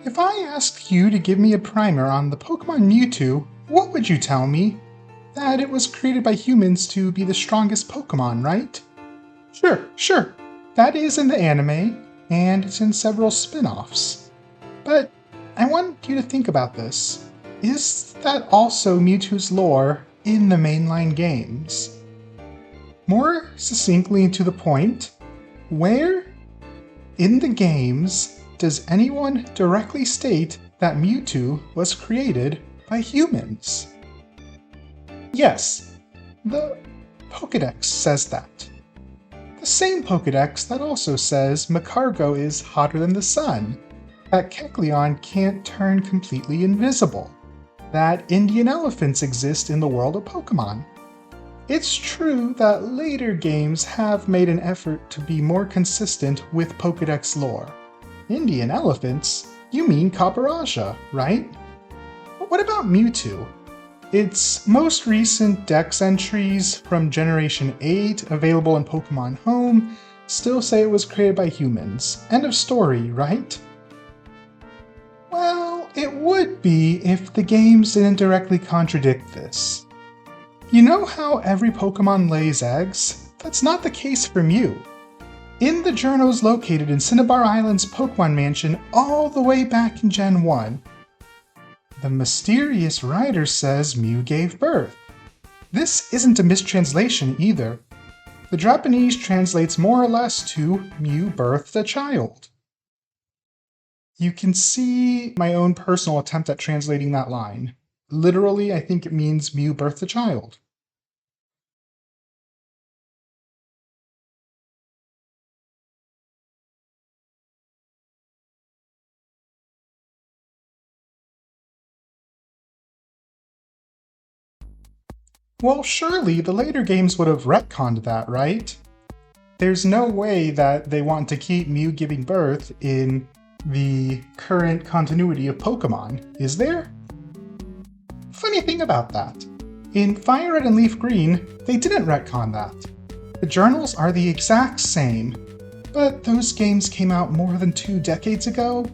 If I asked you to give me a primer on the Pokemon Mewtwo, what would you tell me? That it was created by humans to be the strongest Pokemon, right? Sure. That is in the anime, and it's in several spin-offs. But I want you to think about this. Is that also Mewtwo's lore in the mainline games? More succinctly and to the point, where in the games does anyone directly state that Mewtwo was created by humans? Yes, the Pokédex says that. The same Pokédex that also says Macargo is hotter than the sun, that Kecleon can't turn completely invisible, that Indian elephants exist in the world of Pokemon. It's true that later games have made an effort to be more consistent with Pokédex lore. Indian elephants? You mean Copperajah, right? But what about Mewtwo? Its most recent Dex entries from Generation 8, available in Pokemon Home, still say it was created by humans. End of story, right? Well, it would be if the games didn't directly contradict this. You know how every Pokemon lays eggs? That's not the case for Mew. In the journals located in Cinnabar Island's Pokemon Mansion all the way back in Gen 1, the mysterious writer says Mew gave birth. This isn't a mistranslation either. The Japanese translates more or less to Mew birthed a child. You can see my own personal attempt at translating that line. Literally, I think it means Mew birthed a child. Well, surely the later games would have retconned that, right? There's no way that they want to keep Mew giving birth in the current continuity of Pokemon, is there? Funny thing about that, in Fire Red and Leaf Green, they didn't retcon that. The journals are the exact same, but those games came out more than 2 decades ago.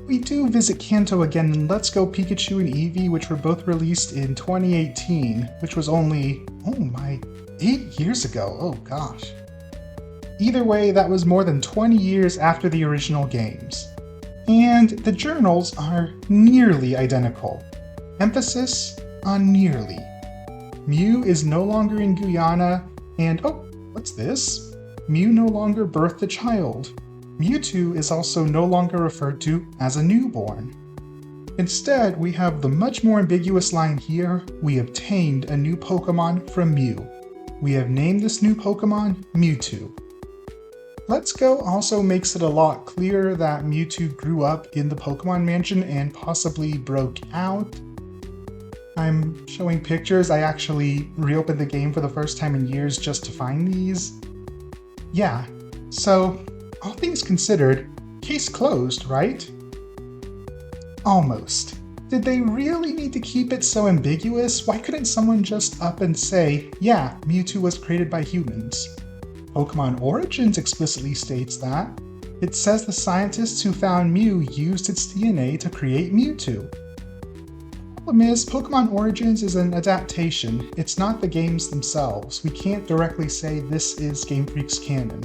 We do visit Kanto again in Let's Go Pikachu and Eevee, which were both released in 2018, which was only, 8 years ago, oh gosh. Either way, that was more than 20 years after the original games. And the journals are nearly identical. Emphasis on nearly. Mew is no longer in Guyana, and what's this? Mew no longer birthed a child. Mewtwo is also no longer referred to as a newborn. Instead, we have the much more ambiguous line here, we obtained a new Pokemon from Mew. We have named this new Pokemon Mewtwo. Let's Go also makes it a lot clearer that Mewtwo grew up in the Pokemon Mansion and possibly broke out. I'm showing pictures. I actually reopened the game for the first time in years just to find these. Yeah, so all things considered, case closed, right? Almost. Did they really need to keep it so ambiguous? Why couldn't someone just up and say, yeah, Mewtwo was created by humans? Pokemon Origins explicitly states that. It says the scientists who found Mew used its DNA to create Mewtwo. The problem is, Pokemon Origins is an adaptation. It's not the games themselves. We can't directly say this is Game Freak's canon.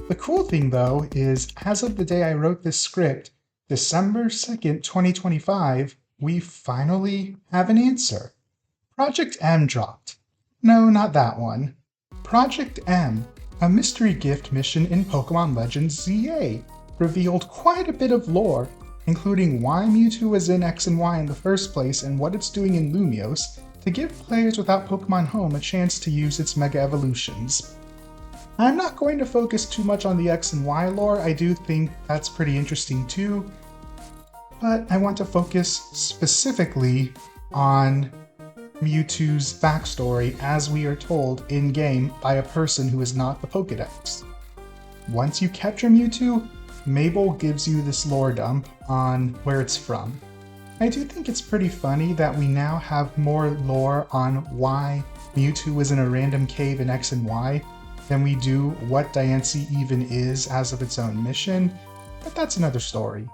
The cool thing, though, is as of the day I wrote this script, December 2nd, 2025, we finally have an answer. Project M dropped. No, not that one. Project M, a mystery gift mission in Pokemon Legends ZA, revealed quite a bit of lore, including why Mewtwo was in X and Y in the first place and what it's doing in Lumiose, to give players without Pokemon Home a chance to use its Mega Evolutions. I'm not going to focus too much on the X and Y lore, I do think that's pretty interesting too, but I want to focus specifically on Mewtwo's backstory as we are told in-game by a person who is not the Pokédex. Once you capture Mewtwo, Mabel gives you this lore dump on where it's from. I do think it's pretty funny that we now have more lore on why Mewtwo was in a random cave in X and Y than we do what Diancie even is as of its own mission, but that's another story.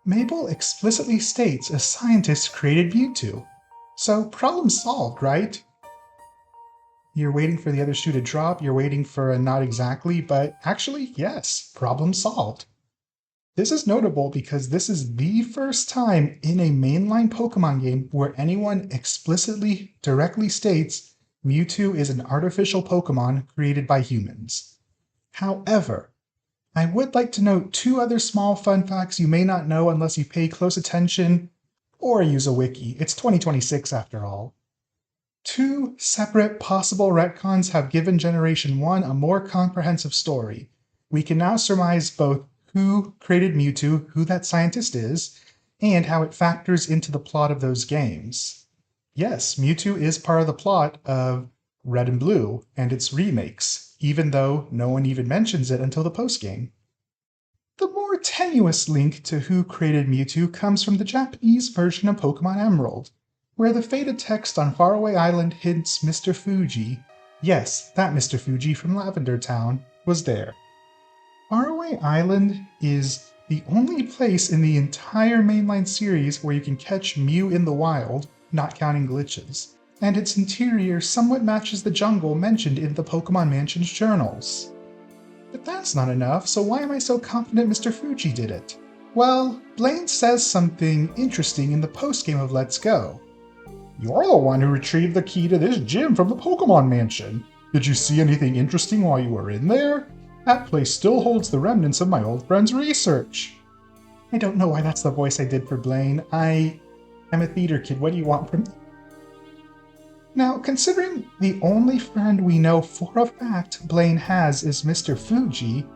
Mabel explicitly states a scientist created Mewtwo. So problem solved, right? You're waiting for the other shoe to drop, you're waiting for a not exactly, but actually, yes, problem solved. This is notable because this is the first time in a mainline Pokemon game where anyone explicitly, directly states Mewtwo is an artificial Pokemon created by humans. However, I would like to note two other small fun facts you may not know unless you pay close attention or use a wiki. It's 2026 after all. Two separate possible retcons have given Generation 1 a more comprehensive story. We can now surmise both who created Mewtwo, who that scientist is, and how it factors into the plot of those games. Yes, Mewtwo is part of the plot of Red and Blue and its remakes, even though no one even mentions it until the postgame. The more tenuous link to who created Mewtwo comes from the Japanese version of Pokemon Emerald, where the faded text on Faraway Island hints Mr. Fuji, yes, that Mr. Fuji from Lavender Town, was there. Faraway Island is the only place in the entire mainline series where you can catch Mew in the wild, not counting glitches, and its interior somewhat matches the jungle mentioned in the Pokemon Mansion's journals. But that's not enough, so why am I so confident Mr. Fuji did it? Well, Blaine says something interesting in the postgame of Let's Go. You're the one who retrieved the key to this gym from the Pokemon Mansion. Did you see anything interesting while you were in there? That place still holds the remnants of my old friend's research. I don't know why that's the voice I did for Blaine. I'm a theater kid. What do you want from me? Now, considering the only friend we know for a fact Blaine has is Mr. Fuji,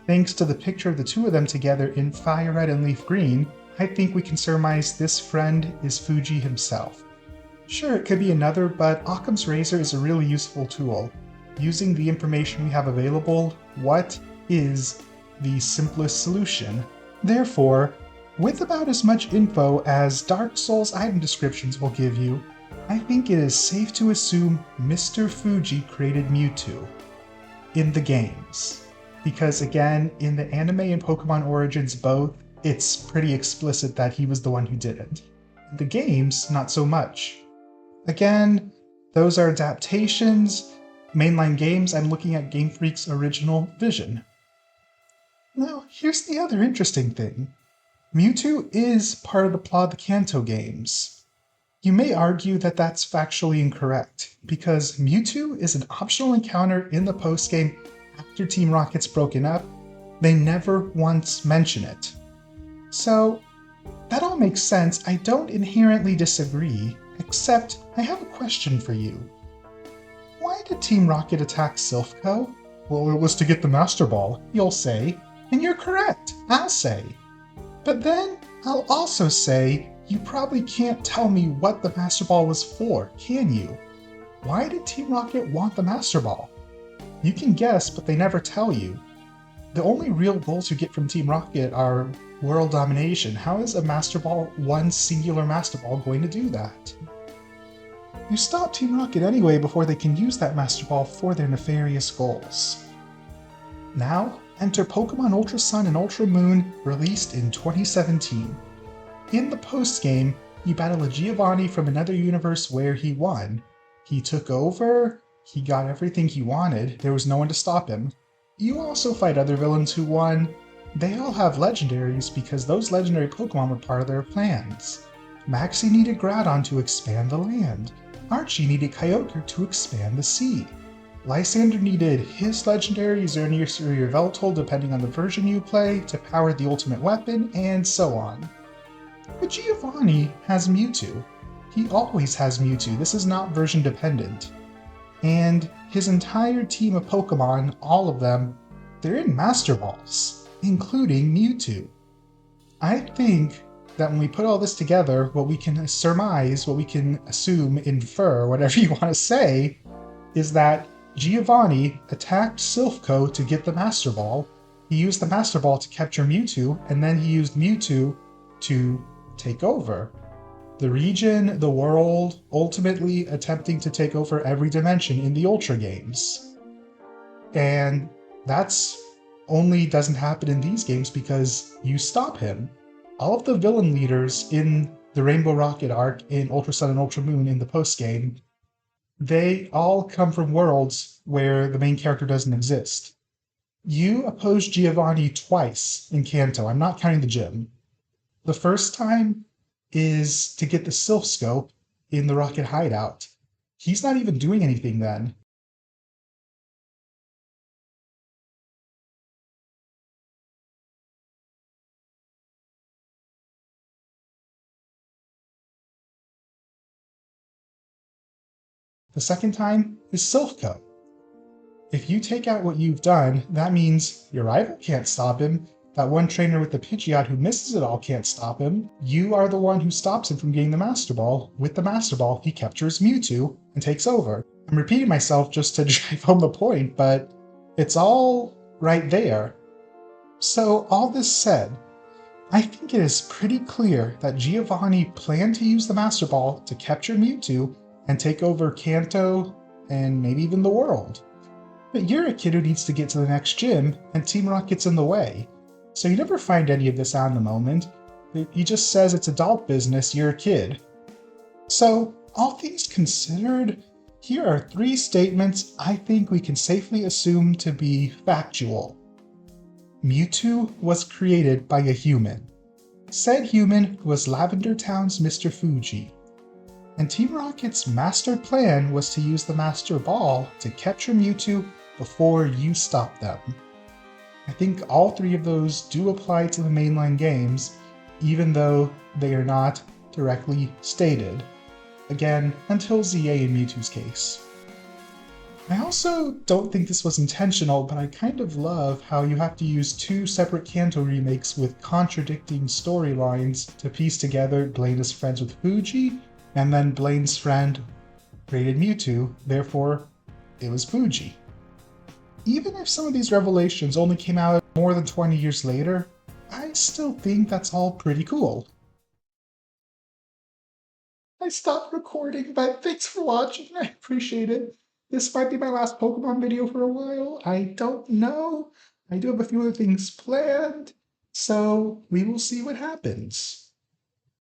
thanks to the picture of the two of them together in Fire Red and Leaf Green, I think we can surmise this friend is Fuji himself. Sure, it could be another, but Occam's razor is a really useful tool. Using the information we have available, what is the simplest solution? Therefore, with about as much info as Dark Souls item descriptions will give you, I think it is safe to assume Mr. Fuji created Mewtwo in the games. Because again, in the anime and Pokemon Origins both, it's pretty explicit that he was the one who did it. In the games, not so much. Again, those are adaptations. Mainline games, I'm looking at Game Freak's original vision. Now, here's the other interesting thing. Mewtwo is part of the plot of the Kanto games. You may argue that that's factually incorrect, because Mewtwo is an optional encounter in the postgame after Team Rocket's broken up. They never once mention it. So, that all makes sense. I don't inherently disagree, except I have a question for you. Why did Team Rocket attack Silph-Co? Well, it was to get the Master Ball, you'll say. And you're correct, I'll say. But then, I'll also say, you probably can't tell me what the Master Ball was for, can you? Why did Team Rocket want the Master Ball? You can guess, but they never tell you. The only real goals you get from Team Rocket are world domination. How is a Master Ball, one singular Master Ball, going to do that? You stop Team Rocket anyway before they can use that Master Ball for their nefarious goals. Now, enter Pokemon Ultra Sun and Ultra Moon, released in 2017. In the postgame, you battle a Giovanni from another universe where he won. He took over, he got everything he wanted, there was no one to stop him. You also fight other villains who won. They all have legendaries because those legendary Pokemon were part of their plans. Maxie needed Groudon to expand the land. Archie needed Kyogre to expand the sea. Lysander needed his legendary Xerneas or Yveltal, depending on the version you play, to power the ultimate weapon, and so on. But Giovanni has Mewtwo. He always has Mewtwo. This is not version dependent. And his entire team of Pokemon, all of them, they're in Master Balls, including Mewtwo. I think that when we put all this together, what we can surmise, what we can assume, infer, whatever you want to say, is that Giovanni attacked Silph-Co to get the Master Ball. He used the Master Ball to capture Mewtwo, and then he used Mewtwo to take over the region, the world, ultimately attempting to take over every dimension in the Ultra games. And that's only doesn't happen in these games because you stop him. all of the villain leaders in the Rainbow Rocket arc in Ultra Sun and Ultra Moon in the postgame, they all come from worlds where the main character doesn't exist. You opposed Giovanni twice in Kanto. I'm not counting the gym. The first time is to get the Sylph Scope in the Rocket Hideout. He's not even doing anything then. The second time is Sylph Cup. If you take out what you've done, that means your rival can't stop him. That one trainer with the Pidgeot who misses it all can't stop him. You are the one who stops him from getting the Master Ball. With the Master Ball, he captures Mewtwo and takes over. I'm repeating myself just to drive home the point, but it's all right there. So all this said, I think it is pretty clear that Giovanni planned to use the Master Ball to capture Mewtwo and take over Kanto and maybe even the world. But you're a kid who needs to get to the next gym, and Team Rocket's in the way. So you never find any of this out in the moment. He just says it's adult business, you're a kid. So, all things considered, here are 3 statements I think we can safely assume to be factual. Mewtwo was created by a human. Said human was Lavender Town's Mr. Fuji. And Team Rocket's master plan was to use the Master Ball to capture Mewtwo before you stop them. I think all 3 of those do apply to the mainline games, even though they are not directly stated. Again, until ZA in Mewtwo's case. I also don't think this was intentional, but I kind of love how you have to use 2 separate Kanto remakes with contradicting storylines to piece together Blaine is friends with Fuji, and then Blaine's friend created Mewtwo, therefore it was Fuji. Even if some of these revelations only came out more than 20 years later, I still think that's all pretty cool. I stopped recording, but thanks for watching, I appreciate it. This might be my last Pokemon video for a while, I don't know. I do have a few other things planned, so we will see what happens.